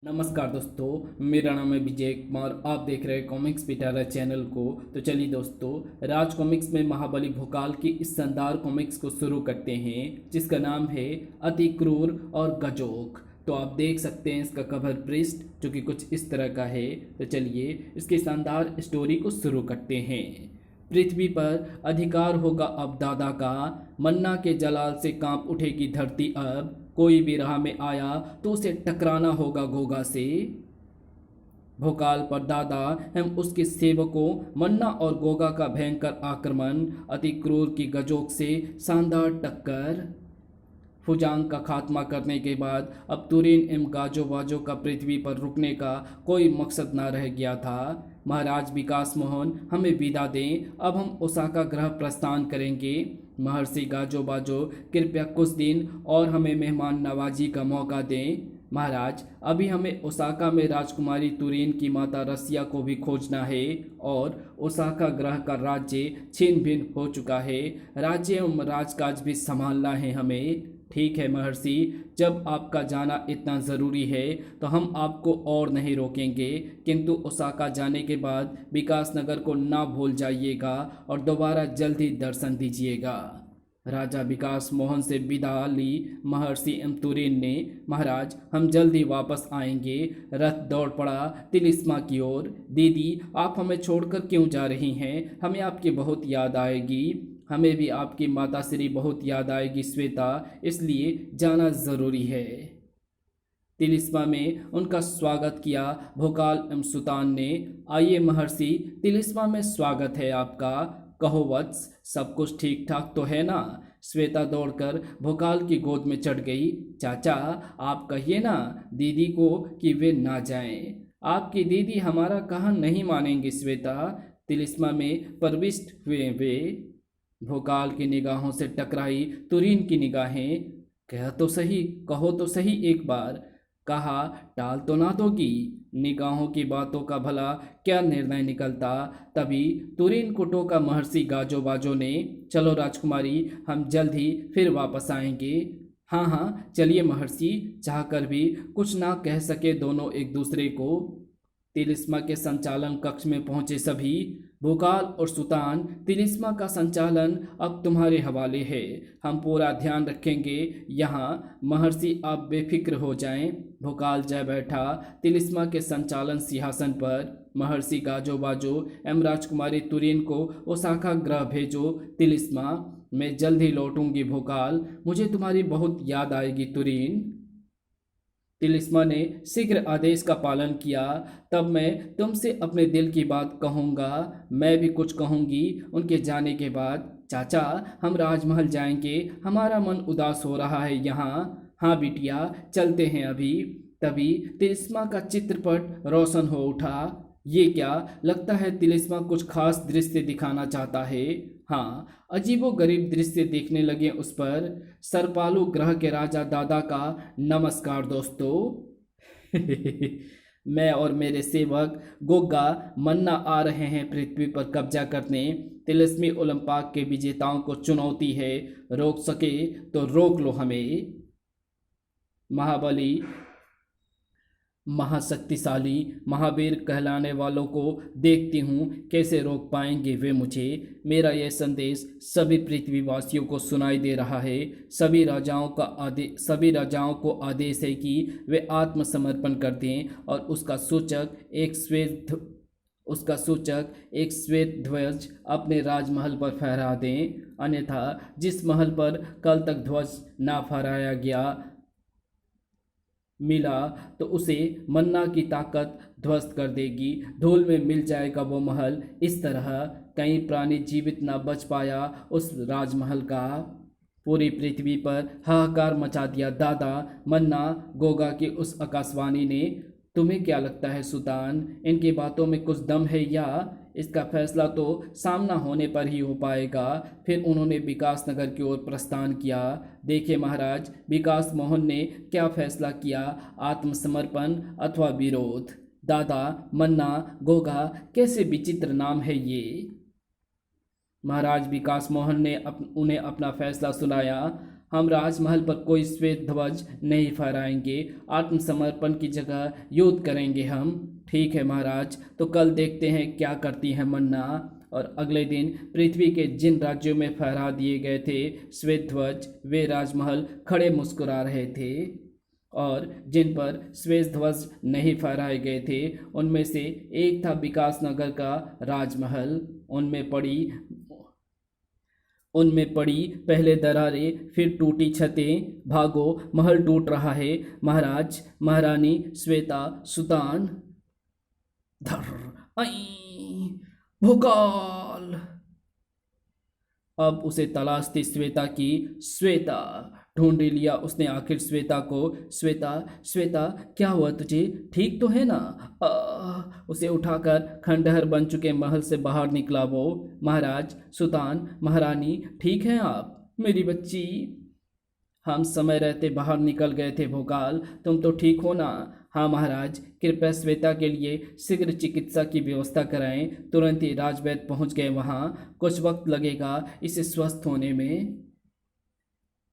नमस्कार दोस्तों, मेरा नाम है विजय कुमार। आप देख रहे हैं कॉमिक्स पिटारा चैनल को। तो चलिए दोस्तों, राज कॉमिक्स में महाबली भोकाल की इस शानदार कॉमिक्स को शुरू करते हैं, जिसका नाम है अति क्रूर और गजोक। तो आप देख सकते हैं इसका कवर पृष्ठ जो कि कुछ इस तरह का है। तो चलिए इसकी शानदार स्टोरी को शुरू करते हैं। पृथ्वी पर अधिकार होगा अब दादा का, मन्ना के जलाल से कांप उठेगी धरती अब। कोई भी राह में आया तो उसे टकराना होगा गोगा से। भोकाल पर दादा एवं उसके सेवकों मन्ना और गोगा का भयंकर आक्रमण, अति क्रूर की गजोक से शानदार टक्कर। फुजांग का खात्मा करने के बाद अब तुरीन एवं गाजो बाजो का पृथ्वी पर रुकने का कोई मकसद न रह गया था। महाराज विकास मोहन, हमें विदा दें, अब हम ओसाका ग्रह प्रस्थान करेंगे। महर्षि गाजो बाजो, कृपया कुछ दिन और हमें मेहमान नवाजी का मौका दें। महाराज, अभी हमें ओसाका में राजकुमारी तुरीन की माता रसिया को भी खोजना है और ओसाका ग्रह का राज्य छिन्न भिन्न हो चुका है। राज्य एवं राजकाज भी संभालना है हमें। ठीक है महर्षि, जब आपका जाना इतना ज़रूरी है तो हम आपको और नहीं रोकेंगे, किंतु ओसाका जाने के बाद विकास नगर को ना भूल जाइएगा और दोबारा जल्द ही दर्शन दीजिएगा। राजा विकास मोहन से विदा ली महर्षि एम तुरीन ने। महाराज, हम जल्द ही वापस आएंगे। रथ दौड़ पड़ा तिलिस्मा की ओर। दीदी, आप हमें छोड़कर क्यों जा रही हैं? हमें आपकी बहुत याद आएगी। हमें भी आपकी माता श्री बहुत याद आएगी श्वेता, इसलिए जाना ज़रूरी है। तिलिस्मा में उनका स्वागत किया भोकाल एवं सुतान ने। आइए महर्षि, तिलिस्मा में स्वागत है आपका। कहो वत्स, सब कुछ ठीक ठाक तो है ना? श्वेता दौड़कर भोकाल की गोद में चढ़ गई। चाचा, आप कहिए ना दीदी को कि वे ना जाएं। आपकी दीदी हमारा कहा नहीं मानेंगी श्वेता। तिलिस्मा में प्रविष्ट हुए वे। भोकाल की निगाहों से टकराई तुरीन की निगाहें। कह तो सही, कहो तो सही एक बार। कहा, टाल तो ना दोगी? निगाहों की बातों का भला क्या निर्णय निकलता। तभी तुरीन को टोका महर्षि गाजो बाजो ने। चलो राजकुमारी, हम जल्द ही फिर वापस आएंगे। हाँ हाँ चलिए महर्षि। चाहकर भी कुछ ना कह सके दोनों एक दूसरे को। तिलिस्मा के संचालन कक्ष में पहुंचे सभी। भोकाल और सुतान, तिलिस्मा का संचालन अब तुम्हारे हवाले है। हम पूरा ध्यान रखेंगे यहाँ। महर्षि आप बेफिक्र हो जाएं। भोकाल जा बैठा तिलिस्मा के संचालन सिंहासन पर। महर्षि गाजो बाजो एवं राजकुमारी तुरीन को ओसाका ग्रह भेजो। तिलिस्मा, मैं जल्द ही लौटूंगी। भोकाल, मुझे तुम्हारी बहुत याद आएगी तुरीन। तिलिस्मा ने शीघ्र आदेश का पालन किया। तब मैं तुमसे अपने दिल की बात कहूँगा। मैं भी कुछ कहूँगी उनके जाने के बाद। चाचा, हम राजमहल जाएंगे, हमारा मन उदास हो रहा है यहाँ। हाँ बिटिया, चलते हैं अभी। तभी तिलिस्मा का चित्रपट रोशन हो उठा। ये क्या, लगता है तिलिस्मा कुछ खास दृश्य दिखाना चाहता है। हाँ, अजीबो गरीब दृश्य देखने लगे उस पर। सरपालू ग्रह के राजा दादा का नमस्कार दोस्तों। मैं और मेरे सेवक गोगा मन्ना आ रहे हैं पृथ्वी पर कब्जा करने। तिलिस्मी ओलंपाक के विजेताओं को चुनौती है, रोक सके तो रोक लो हमें। महाबली, महाशक्तिशाली, महावीर कहलाने वालों को देखती हूँ, कैसे रोक पाएंगे वे मुझे। मेरा यह संदेश सभी पृथ्वीवासियों को सुनाई दे रहा है। सभी राजाओं को आदेश है कि वे आत्मसमर्पण कर दें और उसका सूचक एक श्वेत ध्वज अपने राजमहल पर फहरा दें। अन्यथा जिस महल पर कल तक ध्वज ना फहराया गया मिला तो उसे मन्ना की ताकत ध्वस्त कर देगी। धूल में मिल जाएगा वो महल। इस तरह कई प्राणी जीवित न बच पाया उस राजमहल का। पूरी पृथ्वी पर हाहाकार मचा दिया दादा मन्ना गोगा की उस आकाशवाणी ने। तुम्हें क्या लगता है सुल्तान, इनकी बातों में कुछ दम है या? इसका फैसला तो सामना होने पर ही हो पाएगा। फिर उन्होंने विकास नगर की ओर प्रस्थान किया। देखिए महाराज, विकास मोहन ने क्या फैसला किया, आत्मसमर्पण अथवा विरोध। दादा मन्ना गोगा, कैसे विचित्र नाम है ये। महाराज विकास मोहन ने उन्हें अपना फैसला सुनाया। हम राजमहल पर कोई श्वेत ध्वज नहीं फहराएंगे। आत्मसमर्पण की जगह युद्ध करेंगे हम। ठीक है महाराज, तो कल देखते हैं क्या करती है मन्ना। और अगले दिन पृथ्वी के जिन राज्यों में फहरा दिए गए थे श्वेत ध्वज, वे राजमहल खड़े मुस्कुरा रहे थे, और जिन पर श्वेत ध्वज नहीं फहराए गए थे उनमें से एक था विकासनगर का राजमहल। उनमें पड़ी पहले दरारें, फिर टूटी छतें। भागो, महल टूट रहा है। महाराज, महारानी, श्वेता, सुतान। धर आई भूकाल। अब उसे तलाश थी श्वेता की। श्वेता ढूंढ लिया उसने आखिर श्वेता को। श्वेता, श्वेता, क्या हुआ तुझे? ठीक तो है ना? उसे उठाकर खंडहर बन चुके महल से बाहर निकला वो। महाराज, सुल्तान, महारानी, ठीक हैं आप? मेरी बच्ची, हम समय रहते बाहर निकल गए थे भोकाल, तुम तो ठीक हो ना? हाँ महाराज, कृपया श्वेता के लिए शीघ्र चिकित्सा की व्यवस्था कराएं। तुरंत ही राजवैद्य पहुंच गए वहाँ। कुछ वक्त लगेगा इसे स्वस्थ होने में।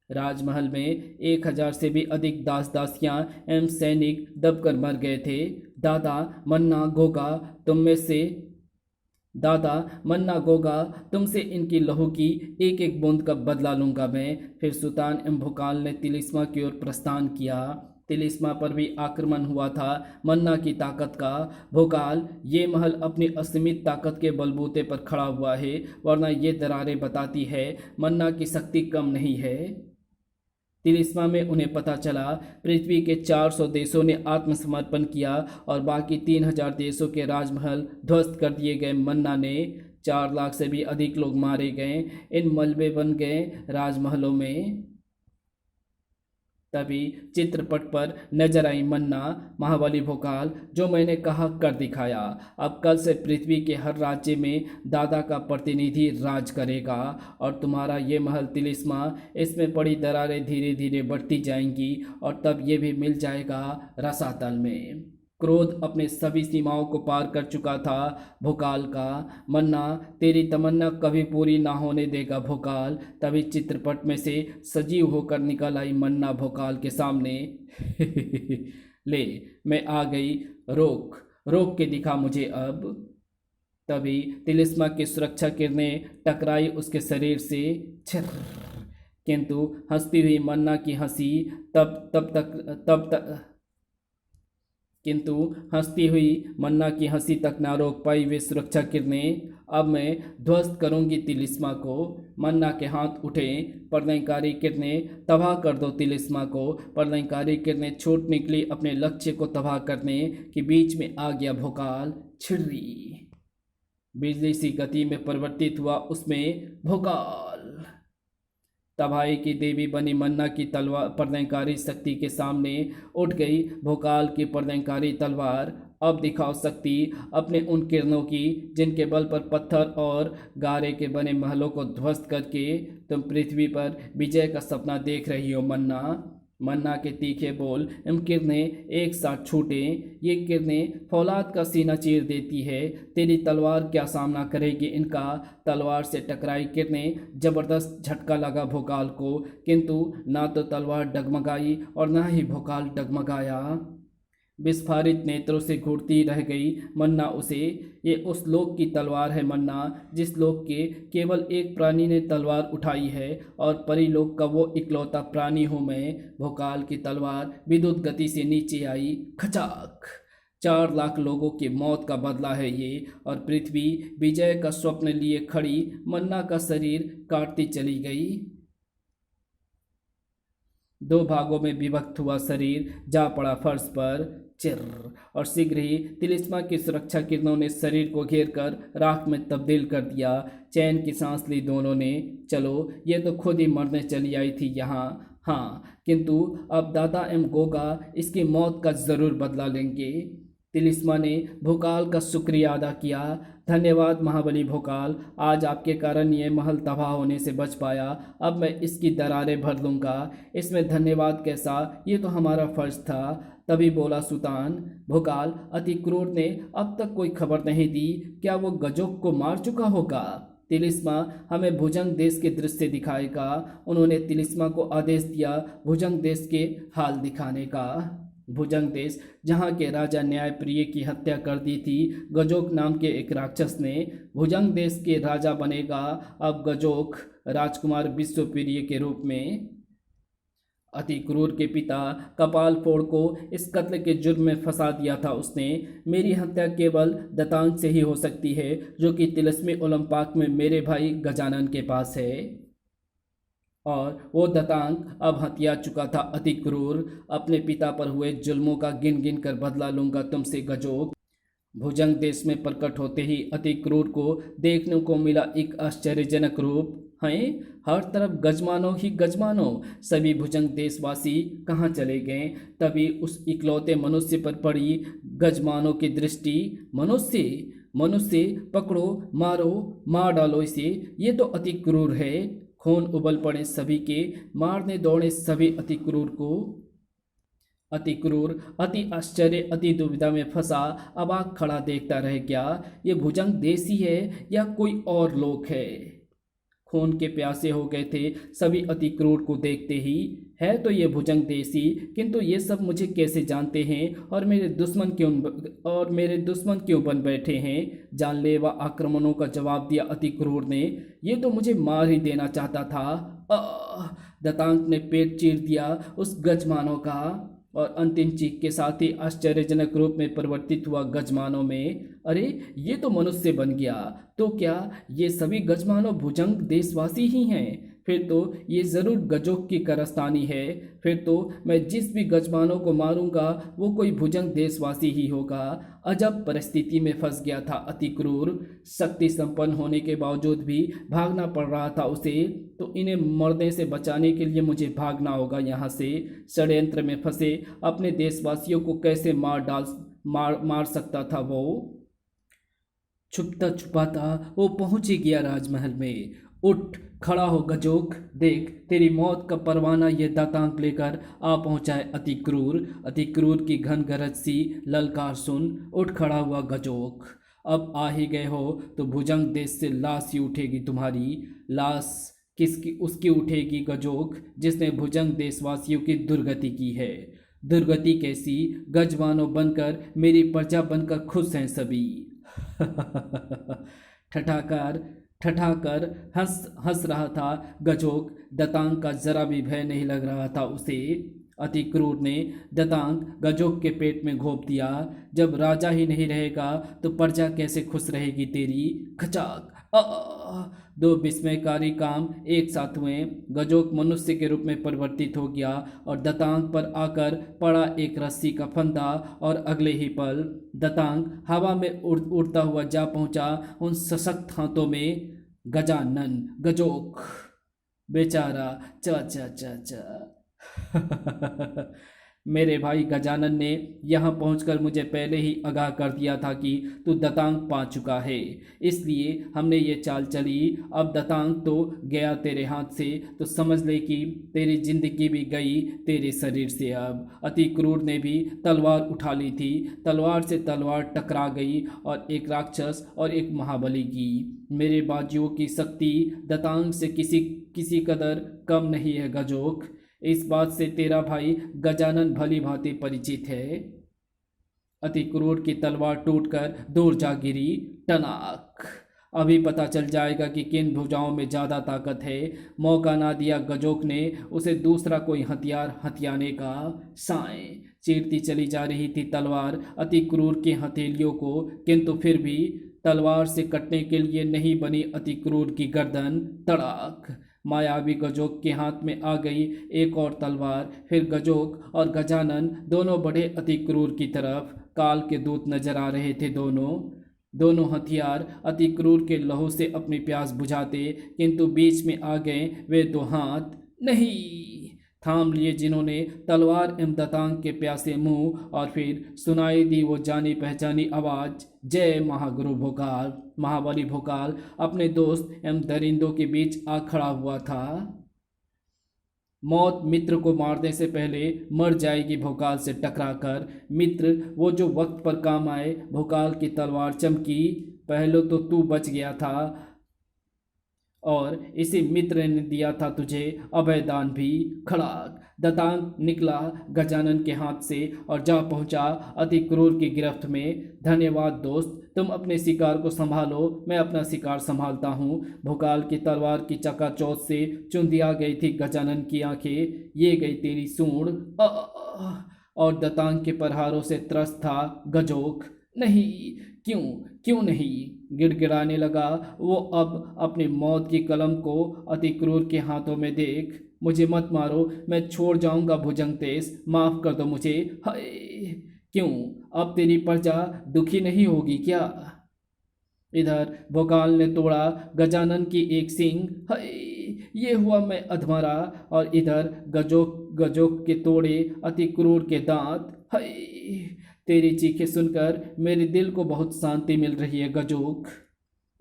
राजमहल में 1000 से भी अधिक दास दासियां एवं सैनिक दबकर मर गए थे। दादा मन्ना गोगा तुमसे इनकी लहू की एक एक बूंद का बदला लूंगा मैं। फिर सुल्तान एवं भोकाल ने तिलिस्मा की ओर प्रस्थान किया। तिलिस्मा पर भी आक्रमण हुआ था मन्ना की ताकत का। भोकाल, ये महल अपनी असीमित ताकत के बलबूते पर खड़ा हुआ है, वरना ये दरारें बताती है मन्ना की शक्ति कम नहीं है। तिलिस्मा में उन्हें पता चला पृथ्वी के 400 देशों ने आत्मसमर्पण किया और बाकी 3000 देशों के राजमहल ध्वस्त कर दिए गए। मन्ना ने 4 लाख से भी अधिक लोग मारे गए। इन मलबे बन गए राजमहलों में। तभी चित्रपट पर नजर आई मन्ना। महाबली भोकाल, जो मैंने कहा कर दिखाया। अब कल से पृथ्वी के हर राज्य में दादा का प्रतिनिधि राज करेगा, और तुम्हारा ये महल तिलिस्मा, इसमें पड़ी दरारें धीरे धीरे बढ़ती जाएंगी, और तब ये भी मिल जाएगा रसातल में। क्रोध अपने सभी सीमाओं को पार कर चुका था भोकाल का। मन्ना, तेरी तमन्ना कभी पूरी ना होने देगा भोकाल। तभी चित्रपट में से सजीव होकर निकल आई मन्ना भोकाल के सामने। ले, मैं आ गई, रोक रोक के दिखा मुझे अब। तभी तिलिस्मा की सुरक्षा किरणें टकराई उसके शरीर से। छिर, किंतु हंसती हुई मन्ना की हंसी हंसती हुई मन्ना की हंसी तक ना रोक पाई वे सुरक्षा किरणें। अब मैं ध्वस्त करूंगी तिलिस्मा को। मन्ना के हाथ उठे। प्रलयकारी किरणें, तबाह कर दो तिलिस्मा को। प्रलयकारी किरणें छूट निकली अपने लक्ष्य को तबाह करने कि बीच में आ गया भोकाल। छिर्री, बिजली सी गति में परिवर्तित हुआ उसमें भोकाल। तबाही की देवी बनी मन्ना की तलवार प्रलयकारी शक्ति के सामने उठ गई। भोकाल की प्रलयकारी तलवार। अब दिखाओ शक्ति अपने उन किरणों की जिनके बल पर पत्थर और गारे के बने महलों को ध्वस्त करके तुम पृथ्वी पर विजय का सपना देख रही हो मन्ना। मन्ना के तीखे बोल एवं किरणें एक साथ छूटे। ये किरणें फौलाद का सीना चीर देती है। तेरी तलवार क्या सामना करेगी इनका? तलवार से टकराई किरणें, जबरदस्त झटका लगा भोकाल को, किंतु ना तो तलवार डगमगाई और ना ही भोकाल डगमगाया। विस्फारित नेत्रों से घूरती रह गई मन्ना उसे। ये उस लोक की तलवार है मन्ना, जिस लोक के केवल एक प्राणी ने तलवार उठाई है, और परिलोक का वो इकलौता प्राणी हूँ मैं। भोकाल की तलवार विद्युत गति से नीचे आई। खचाक! 4 लाख लोगों की मौत का बदला है ये, और पृथ्वी विजय का स्वप्न लिए खड़ी मन्ना का शरीर काटती चली गई। 2 भागों में विभक्त हुआ शरीर जा पड़ा फर्श पर। चिर, और शीघ्र ही तिलिस्मा की सुरक्षा किरणों ने शरीर को घेर कर राख में तब्दील कर दिया। चैन की सांस ली दोनों ने। चलो, ये तो खुद ही मरने चली आई थी यहाँ। हाँ, किंतु अब दादा एवं गोगा इसकी मौत का जरूर बदला लेंगे। तिलिस्मा ने भोकाल का शुक्रिया अदा किया। धन्यवाद महाबली भोकाल, आज आपके कारण ये महल तबाह होने से बच पाया। अब मैं इसकी दरारें भर लूँगा। इसमें धन्यवाद कैसा, ये तो हमारा फर्ज था। तभी बोला सुल्तान। भोकाल, अति क्रूर ने अब तक कोई खबर नहीं दी। क्या वो गजोक को मार चुका होगा? तिलिस्मा हमें भुजंग देश के दृश्य दिखाएगा। उन्होंने तिलिस्मा को आदेश दिया भुजंग देश के हाल दिखाने का। भुजंग देश जहाँ के राजा न्यायप्रिय की हत्या कर दी थी गजोक नाम के एक राक्षस ने, भुजंग देश के राजा बनेगा अब गजोक, राजकुमार विश्वप्रिय के रूप में। अति क्रूर के पिता कपाल फोड़ को इस कत्ल के जुर्म में फंसा दिया था उसने। मेरी हत्या केवल दतांग से ही हो सकती है जो कि तिलिस्मी ओलंपाक में मेरे भाई गजानन के पास है, और वो दतांग अब हत्या चुका था। अति क्रूर, अपने पिता पर हुए जुल्मों का गिन गिन कर बदला लूंगा तुमसे गजोक। भुजंग देश में प्रकट होते ही अति क्रूर को देखने को मिला एक आश्चर्यजनक रूप। हैं हर तरफ गजमानो ही गजमानो, सभी भुजंग देशवासी कहाँ चले गए। तभी उस इकलौते मनुष्य पर पड़ी गजमानों की दृष्टि। मनुष्य मनुष्य पकड़ो, मारो, मार डालो इसे, ये तो अति क्रूर है। खून उबल पड़े सभी के, मारने दौड़े सभी अति क्रूर को। अति क्रूर अति आश्चर्य अति दुविधा में फंसा, अबाक खड़ा देखता रह गया। ये भुजंग देशी है या कोई और लोग है। खून के प्यासे हो गए थे सभी अति क्रूर को देखते ही। है तो ये भुजंग देशी, किंतु ये सब मुझे कैसे जानते हैं और मेरे दुश्मन क्यों बन बैठे हैं। जानलेवा आक्रमणों का जवाब दिया अति क्रूर ने। ये तो मुझे मार ही देना चाहता था। दतांग ने पेट चीर दिया उस गजमानों का, और अंतिम चीख के साथ ही आश्चर्यजनक रूप में परिवर्तित हुआ गजमानों में। अरे ये तो मनुष्य बन गया। तो क्या ये सभी गजमानों भुजंग देशवासी ही हैं? फिर तो ये ज़रूर गजोक की कारस्तानी है। फिर तो मैं जिस भी गजमानों को मारूंगा वो कोई भुजंग देशवासी ही होगा। अजब परिस्थिति में फंस गया था अति क्रूर। शक्ति संपन्न होने के बावजूद भी भागना पड़ रहा था उसे। तो इन्हें मरने से बचाने के लिए मुझे भागना होगा यहाँ से। षड्यंत्र में फंसे अपने देशवासियों को कैसे मार सकता था वो। छुपता छुपाता वो पहुंच ही गया राजमहल में। उठ खड़ा हो गजोक, देख तेरी मौत का परवाना ये दातांक लेकर आ पहुंचा है अति क्रूर। अति क्रूर की घन गरज सी ललकार सुन उठ खड़ा हुआ गजोक। अब आ ही गए हो तो भुजंग देश से लाश ही उठेगी तुम्हारी। लाश किसकी? उसकी उठेगी गजोक जिसने भुजंग देशवासियों की दुर्गति की है। दुर्गति कैसी? गजवानों बनकर मेरी प्रजा बनकर खुश हैं सभी। ठठाकर हंस रहा था गजोक। दतांग का जरा भी भय नहीं लग रहा था उसे। अति क्रूर ने दतांग गजोक के पेट में घोंप दिया। जब राजा ही नहीं रहेगा तो प्रजा कैसे खुश रहेगी तेरी। खचाक दो विस्मयकारी काम एक साथ हुए। गजोक मनुष्य के रूप में परिवर्तित हो गया और दतांग पर आकर पड़ा एक रस्सी का फंदा, और अगले ही पल दतांग हवा में उड़ता हुआ जा पहुंचा उन सशक्त हाथों में। गजानन गजोक बेचारा चा चा चा चा। मेरे भाई गजानन ने यहाँ पहुंचकर मुझे पहले ही आगाह कर दिया था कि तू दतांग पा चुका है, इसलिए हमने ये चाल चली। अब दतांग तो गया तेरे हाथ से, तो समझ ले कि तेरी जिंदगी भी गई तेरे शरीर से। अब अति क्रूर ने भी तलवार उठा ली थी। तलवार से तलवार टकरा गई, और एक राक्षस और एक महाबली की। मेरे बाजुओं की शक्ति दतांग से किसी कदर कम नहीं है गजोक। इस बात से तेरा भाई गजानन भली भांति परिचित है। अति क्रूर की तलवार टूटकर दूर जा गिरी। टनाक! अभी पता चल जाएगा कि किन भुजाओं में ज़्यादा ताकत है। मौका ना दिया गजोक ने उसे दूसरा कोई हथियार हथियाने का। साएं चीरती चली जा रही थी तलवार अति क्रूर की हथेलियों को, किंतु फिर भी तलवार से कटने के लिए नहीं बनी अति क्रूर की गर्दन। तड़ाक! मायावी गजोक के हाथ में आ गई एक और तलवार। फिर गजोक और गजानन दोनों बढ़े अति क्रूर की तरफ। काल के दूत नजर आ रहे थे दोनों हथियार अति क्रूर के लहू से अपनी प्यास बुझाते, किंतु बीच में आ गए वे दो हाथ। नहीं थाम लिए जिन्होंने तलवार एवं दतांग के प्यासे मुंह, और फिर सुनाई दी वो जानी पहचानी आवाज़, जय महागुरु भोकाल। महाबली भोकाल अपने दोस्त एवं दरिंदों के बीच आ खड़ा हुआ था। मौत मित्र को मारने से पहले मर जाएगी भोकाल से टकराकर। मित्र वो जो वक्त पर काम आए। भोकाल की तलवार चमकी। पहले तो तू बच गया था, और इसी मित्र ने दिया था तुझे अभयदान भी। खड़ाक दतांग निकला गजानन के हाथ से और जा पहुंचा अति क्रूर की गिरफ्त में। धन्यवाद दोस्त, तुम अपने शिकार को संभालो, मैं अपना शिकार संभालता हूँ। भोकाल की तलवार की चकाचौंध से चुन दिया गई थी गजानन की आंखें। ये गई तेरी सूंड। और दतांग के प्रहारों से त्रस्त था गजोक। नहीं, क्यों क्यों नहीं, गिड़गिड़ाने लगा वो अब अपनी मौत की कलम को अति क्रूर के हाथों में देख। मुझे मत मारो, मैं छोड़ जाऊंगा भुजंगतेश, माफ कर दो मुझे। हाय, क्यों, अब तेरी प्रजा दुखी नहीं होगी क्या? इधर भोकाल ने तोड़ा गजानन की एक सींग। हाय, ये हुआ मैं अधमरा। और इधर गजोक गजोक के तोड़े अति क्रूर के दांत। हाय, तेरी चीखें सुनकर मेरे दिल को बहुत शांति मिल रही है गजोक।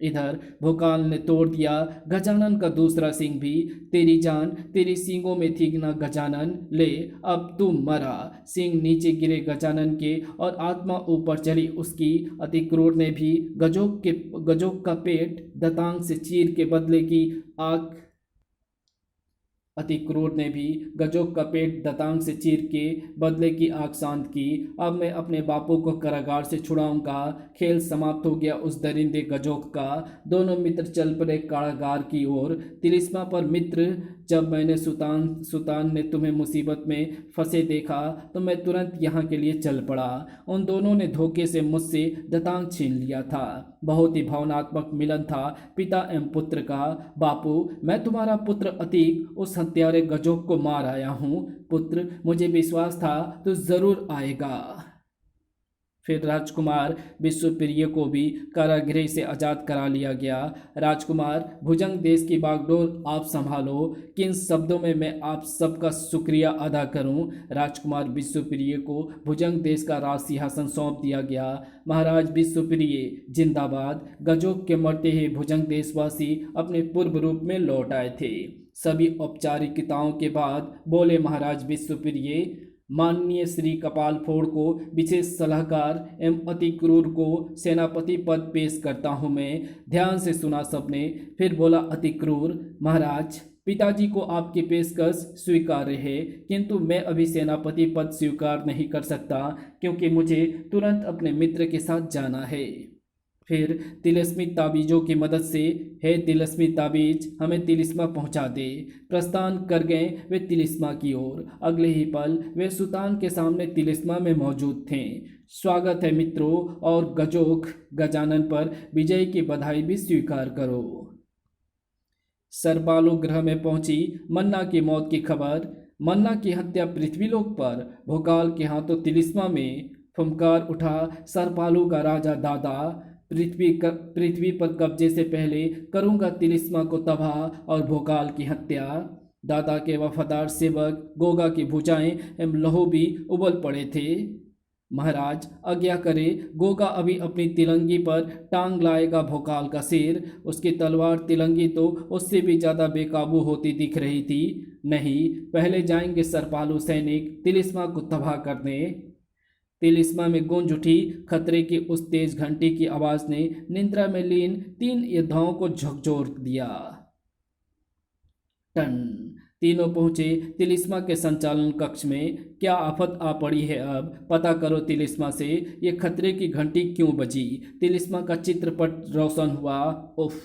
इधर भोकाल ने तोड़ दिया गजानन का दूसरा सींग भी। तेरी जान तेरी सींगों में थी ना गजानन, ले अब तू मरा। सींग नीचे गिरे गजानन के और आत्मा ऊपर चली उसकी। अति क्रूर ने भी गजोक का पेट दतांग से चीर के बदले की आग अति क्रूर ने भी गजोक का पेट दतांग से चीर के बदले की आग शांत की। अब मैं अपने बापू को कारागार से छुड़ाऊंगा। खेल समाप्त हो गया उस दरिंदे गजोक का। दोनों मित्र चल पड़े कारागार की ओर। तिलिस्मा पर मित्र, जब मैंने सुल्तान ने तुम्हें मुसीबत में फंसे देखा तो मैं तुरंत यहाँ के लिए चल पड़ा। उन दोनों ने धोखे से मुझसे दतांग छीन लिया था। बहुत ही भावनात्मक मिलन था पिता एवं पुत्र का। बापू, मैं तुम्हारा पुत्र अतीक उस हत्यारे गजोक को मार आया हूँ। पुत्र, मुझे विश्वास था तो जरूर आएगा। फिर राजकुमार विश्वप्रिय को भी कारागृह से आज़ाद करा लिया गया। राजकुमार, भुजंग देश की बागडोर आप संभालो। किन शब्दों में मैं आप सबका शुक्रिया अदा करूं? राजकुमार विश्वप्रिय को भुजंग देश का राज सिंहासन सौंप दिया गया। महाराज विश्वप्रिय जिंदाबाद। गजोक के मरते ही भुजंग देशवासी अपने पूर्व रूप में लौट आए थे। सभी औपचारिकताओं के बाद बोले महाराज विश्वप्रिय, माननीय श्री कपाल फोड़ को विशेष सलाहकार एवं अति क्रूर को सेनापति पद पेश करता हूँ मैं। ध्यान से सुना सबने। फिर बोला अति क्रूर, महाराज, पिताजी को आपकी पेशकश स्वीकार्य है, किंतु मैं अभी सेनापति पद स्वीकार नहीं कर सकता क्योंकि मुझे तुरंत अपने मित्र के साथ जाना है। फिर तिलिस्मी ताबीजों की मदद से, हे तिलिस्मी ताबीज, हमें तिलिस्मा पहुंचा दे। प्रस्थान कर गए वे तिलिस्मा की ओर। अगले ही पल वे सुल्तान के सामने तिलिस्मा में मौजूद थे। स्वागत है मित्रों, और गजोक गजानन पर विजय की बधाई भी स्वीकार करो। सरपालू ग्रह में पहुंची मन्ना की मौत की खबर। मन्ना की हत्या पृथ्वीलोक पर भोकाल के हाथों तिलिस्मा में फुंकार उठा। सरपालू का राजा दादा, पृथ्वी पर कब्जे से पहले करूंगा तिलिस्मा को तबाह और भोकाल की हत्या। दादा के वफादार सेवक गोगा की भुजाएं एवं लहू भी उबल पड़े थे। महाराज, आज्ञा करे, गोगा अभी अपनी तिलंगी पर टांग लाएगा भोकाल का सिर। उसकी तलवार तिलंगी तो उससे भी ज़्यादा बेकाबू होती दिख रही थी। नहीं, पहले जाएंगे सरपालू सैनिक तिलिस्मा को तबाह करने। तिलिस्मा में गूंज उठी खतरे की उस तेज घंटी की आवाज ने निद्रा में लीन 3 योद्धाओं को झकझोर दिया। टन, तीनों पहुंचे तिलिस्मा के संचालन कक्ष में। क्या आफत आ पड़ी है, अब पता करो तिलिस्मा से ये खतरे की घंटी क्यों बजी। तिलिस्मा का चित्रपट रोशन हुआ। उफ,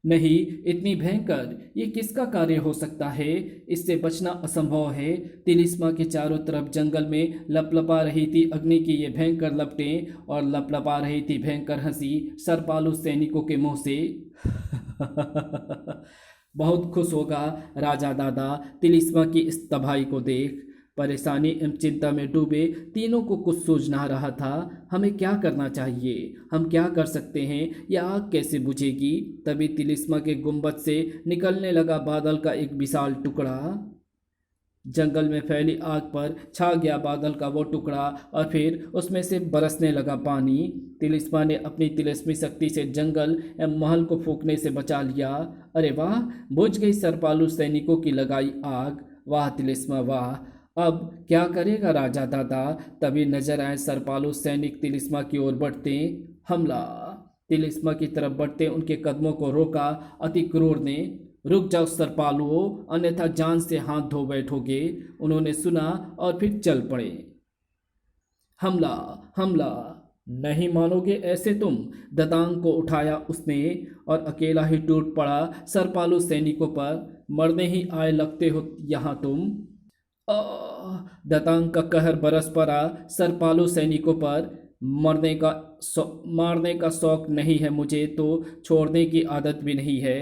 नहीं, इतनी भयंकर, ये किसका कार्य हो सकता है? इससे बचना असंभव है। तिलिस्मा के चारों तरफ जंगल में लपलपा रही थी अग्नि की ये भयंकर लपटें, और लपलपा रही थी भयंकर हंसी सरपालू सैनिकों के मुंह से। बहुत खुश होगा राजा दादा तिलिस्मा की इस तबाही को देख। परेशानी एवं चिंता में डूबे तीनों को कुछ सूझ ना रहा था। हमें क्या करना चाहिए, हम क्या कर सकते हैं, यह आग कैसे बुझेगी? तभी तिलिस्मा के गुंबद से निकलने लगा बादल का एक विशाल टुकड़ा। जंगल में फैली आग पर छा गया बादल का वो टुकड़ा, और फिर उसमें से बरसने लगा पानी। तिलिस्मा ने अपनी तिलिस्मी शक्ति से जंगल एवं महल को फूंकने से बचा लिया। अरे वाह, बुझ गई सरपालू सैनिकों की लगाई आग। वाह तिलिस्मा वाह, अब क्या करेगा राजा दादा? तभी नजर आए सरपालू सैनिक तिलिस्मा की ओर बढ़ते। हमला! तिलिस्मा की तरफ बढ़ते उनके कदमों को रोका। अति क्रूर ने, रुक जाओ सरपालुओं, अन्यथा जान से हाथ धो बैठोगे। उन्होंने सुना और फिर चल पड़े। हमला, हमला, नहीं मानोगे ऐसे तुम। दतांग को उठाया उसने और अकेला ही टूट पड़ा सरपालू सैनिकों पर। मरने ही आए लगते हो यहाँ तुम। दतांग का कहर बरस पड़ा सरपालू सैनिकों पर। मारने का शौक नहीं है मुझे, तो छोड़ने की आदत भी नहीं है।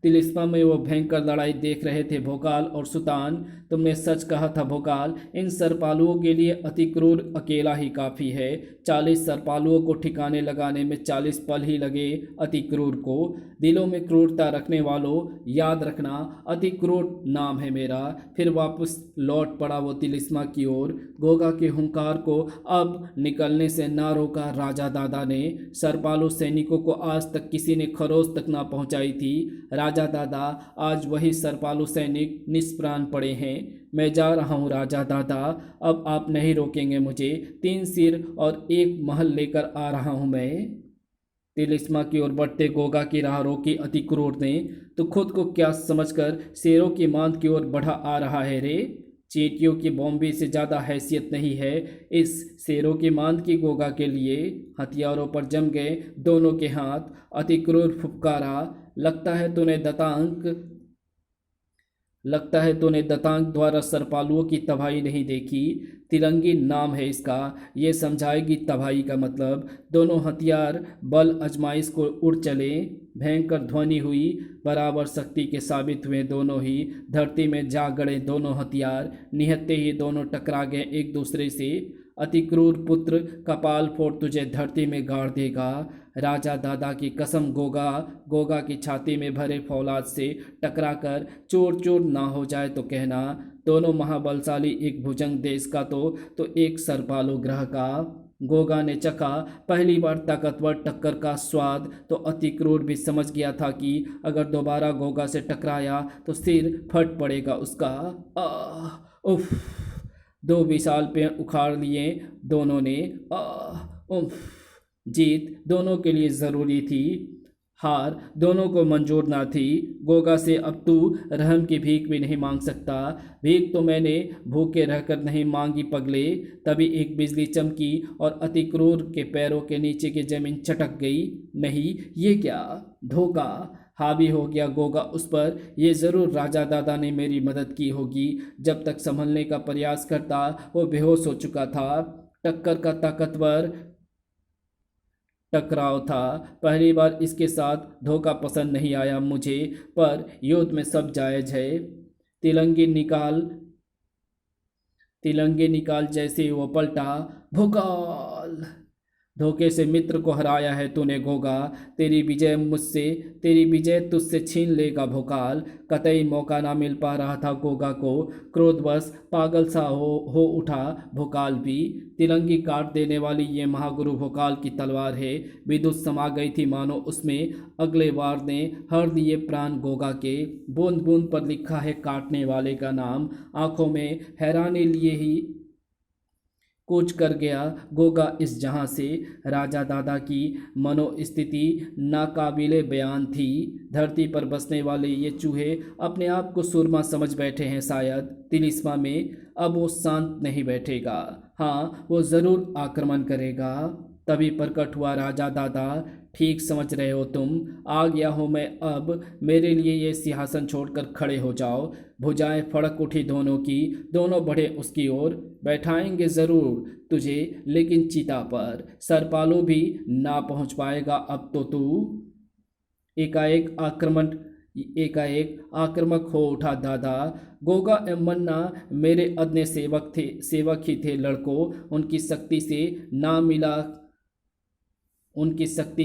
तिलिस्मा में वो भयंकर लड़ाई देख रहे थे भोकाल और सुतान। तुमने सच कहा था भोकाल, इन सरपालुओं के लिए अति क्रूर अकेला ही काफ़ी है। 40 सरपालुओं को ठिकाने लगाने में 40 पल ही लगे अति क्रूर को। दिलों में क्रूरता रखने वालों, याद रखना अति क्रूर नाम है मेरा। फिर वापस लौट पड़ा वो तिलिस्मा की ओर। गोगा के हुंकार को अब निकलने से ना रोका राजा दादा ने। सरपालू सैनिकों को आज तक किसी ने खरोच तक ना पहुंचाई थी। राजा दादा, आज वही सरपालू सैनिक निष्प्राण पड़े हैं। मैं जा रहा हूँ राजा दादा, अब आप नहीं रोकेंगे मुझे। 3 सिर और 1 महल लेकर आ रहा हूँ मैं। तिलिस्मा की ओर बढ़ते गोगा की राह रोकी अति क्रूर ने। तो खुद को क्या समझकर शेरों की मांद की ओर बढ़ा आ रहा है रे? चींटियों की बॉम्बे से ज़्यादा हैसियत नहीं है इस शेरों की मांद की गोगा के लिए। हथियारों पर जम गए दोनों के हाथ। अति क्रूर फुफकारा, लगता है तूने दतांग द्वारा सरपालुओं की तबाही नहीं देखी। तिरंगी नाम है इसका, ये समझाएगी तबाही का मतलब। दोनों हथियार बल आजमाइश को उड़ चले। भयंकर ध्वनि हुई, बराबर शक्ति के साबित हुए दोनों ही। धरती में जा गड़े दोनों हथियार, निहत्ते ही दोनों टकरा गए एक दूसरे से। अति क्रूर पुत्र, कपाल फोड़ तुझे धरती में गाड़ देगा। राजा दादा की कसम, गोगा की छाती में भरे फौलाद से टकराकर चूर चूर ना हो जाए तो कहना। दोनों महाबलशाली, एक भुजंग देश का तो एक सरपालू ग्रह का। गोगा ने चखा पहली बार ताकतवर टक्कर का स्वाद, तो अति क्रूर भी समझ गया था कि अगर दोबारा गोगा से टकराया तो सिर फट पड़ेगा उसका। उफ! 2 विशाल पेड़ उखाड़ लिए दोनों ने। उफ! जीत दोनों के लिए ज़रूरी थी, हार दोनों को मंजूर ना थी। गोगा से अब तू रहम की भीख भी नहीं मांग सकता। भीख तो मैंने भूखे रहकर नहीं मांगी पगले। तभी एक बिजली चमकी और अति क्रूर के पैरों के नीचे की जमीन चटक गई। नहीं, ये क्या धोखा! हावी हो गया गोगा उस पर। ये ज़रूर राजा दादा ने मेरी मदद की होगी। जब तक संभलने का प्रयास करता वो बेहोश हो चुका था। टक्कर का ताकतवर टकराव था। पहली बार इसके साथ धोखा पसंद नहीं आया मुझे, पर युद्ध में सब जायज है। तिलंगे निकाल जैसे ही वो पलटा। भोकाल! धोखे से मित्र को हराया है तूने गोगा। तेरी विजय तुझसे छीन लेगा भोकाल। कतई मौका ना मिल पा रहा था गोगा को। क्रोधवश पागल सा हो उठा भोकाल भी। तिलंगी काट देने वाली ये महागुरु भोकाल की तलवार है। विद्युत समा गई थी मानो उसमें। अगले वार ने हर दिए प्राण गोगा के। बूंद बूंद पर लिखा है काटने वाले का नाम। आंखों में हैरानी लिए ही कूच कर गया गोगा इस जहां से। राजा दादा की मनोस्थिति नाकाबिले बयान थी। धरती पर बसने वाले ये चूहे अपने आप को सुरमा समझ बैठे हैं शायद। तिलिस्मा में अब वो शांत नहीं बैठेगा। हाँ, वो ज़रूर आक्रमण करेगा। तभी प्रकट हुआ राजा दादा। ठीक समझ रहे हो तुम, आ गया हूँ मैं अब। मेरे लिए ये सिंहासन छोड़कर खड़े हो जाओ। भुजाएं फड़क उठी दोनों की। दोनों बढ़े उसकी ओर। बैठाएंगे ज़रूर तुझे, लेकिन चिता पर। सरपालो भी ना पहुँच पाएगा अब तो तू। एकाएक आक्रामक हो उठा दादा। गोगा एवं मन्ना मेरे अदने सेवक ही थे लड़कों। उनकी शक्ति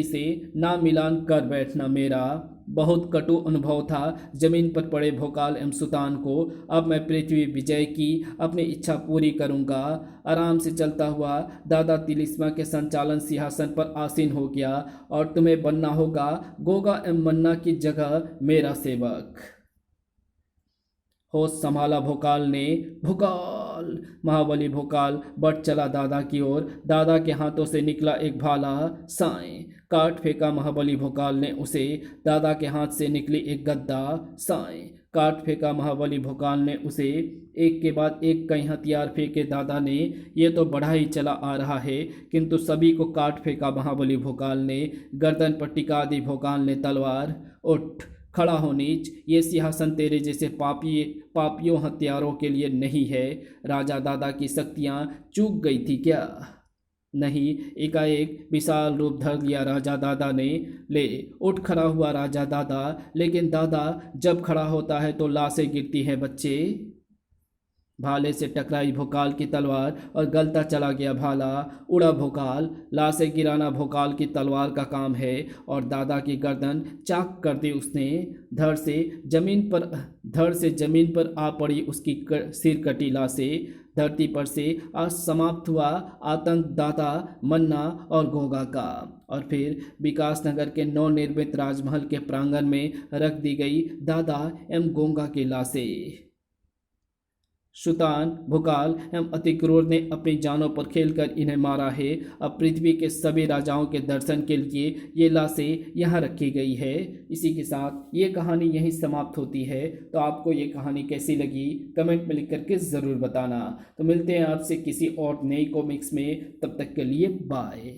से ना मिलान कर बैठना मेरा बहुत कटु अनुभव था। जमीन पर पड़े भोकाल एवं सुतान को। अब मैं पृथ्वी विजय की अपनी इच्छा पूरी करूंगा। आराम से चलता हुआ दादा तिलिस्मा के संचालन सिंहासन पर आसीन हो गया और तुम्हें बनना होगा गोगा एवं मन्ना की जगह मेरा सेवक। होश संभाला भोकाल ने। भोकाल! महाबली भोकाल बढ़ चला दादा की ओर। दादा के हाथों से निकला एक भाला। साएं काट फेंका महाबली भोकाल ने उसे, दादा के हाथ से निकली एक गद्दा साए। काट फेंका महाबली भोकाल ने उसे, एक के बाद एक कई हथियार फेंके दादा ने। ये तो बढ़ा ही चला आ रहा है, किंतु सभी को काट फेंका महाबली भोकाल ने। गर्दन पर टिका दी भोकाल ने तलवार। उठ, खड़ा हो नीच, ये सिंहासन तेरे जैसे पापियों हत्यारों के लिए नहीं है। राजा दादा की शक्तियाँ चूक गई थी क्या? नहीं, एकाएक विशाल रूप धर लिया राजा दादा ने। ले उठ खड़ा हुआ राजा दादा, लेकिन दादा जब खड़ा होता है तो लाशें गिरती हैं बच्चे। भाले से टकराई भोकाल की तलवार और गलता चला गया भाला। उड़ा भोकाल, लाशें गिराना भोकाल की तलवार का काम है, और दादा की गर्दन चाक कर दी उसने। धड़ से जमीन पर आ पड़ी उसकी सिर कटी लाशें। धरती पर से आज समाप्त हुआ आतंक दादा, मन्ना और गोगा का। और फिर विकास नगर के नवनिर्मित राजमहल के प्रांगण में रख दी गई दादा एवं गोगा की लाशें। सुल्तान भोकाल एवं अति क्रूर ने अपनी जानों पर खेलकर इन्हें मारा है। अब पृथ्वी के सभी राजाओं के दर्शन के लिए ये लाशें यहाँ रखी गई है। इसी के साथ ये कहानी यहीं समाप्त होती है। तो आपको ये कहानी कैसी लगी कमेंट में लिख करके ज़रूर बताना। तो मिलते हैं आपसे किसी और नई कॉमिक्स में, तब तक के लिए बाय।